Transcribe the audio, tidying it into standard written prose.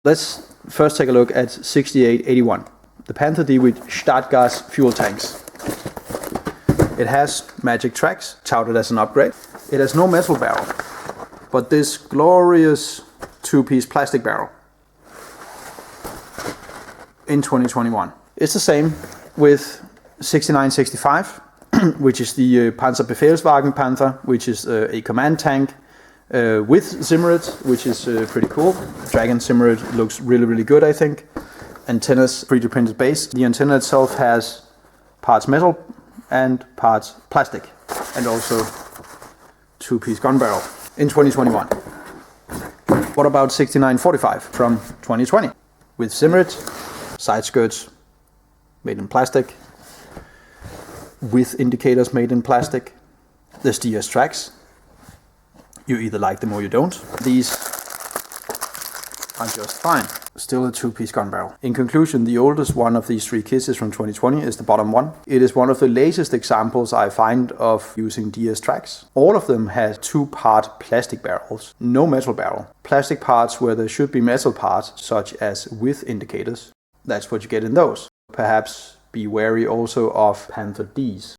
Let's first take a look at 6881, the Panther D with Startgas fuel tanks. It has magic tracks, touted as an upgrade. It has no metal barrel, but this glorious two-piece plastic barrel in 2021. It's the same with 6965, which is the Panzerbefehlswagen Panther, which is a command tank with Zimmerit, which is pretty cool. Dragon Zimmerit looks really good, I think. Antennas 3D printed base. The antenna itself has parts metal and parts plastic, and also two-piece gun barrel in 2021. What about 6945 from 2020 with Zimmerit, side skirts made in plastic, with indicators made in plastic. There's DS tracks. You either like them or you don't. These are just fine. Still a two-piece gun barrel. In conclusion, the oldest one of these three kits is from 2020, is the bottom one. It is one of the latest examples I find of using DS tracks. All of them have two-part plastic barrels, no metal barrel. Plastic parts where there should be metal parts, such as with indicators. That's what you get in those. Perhaps be wary also of Panther Ds.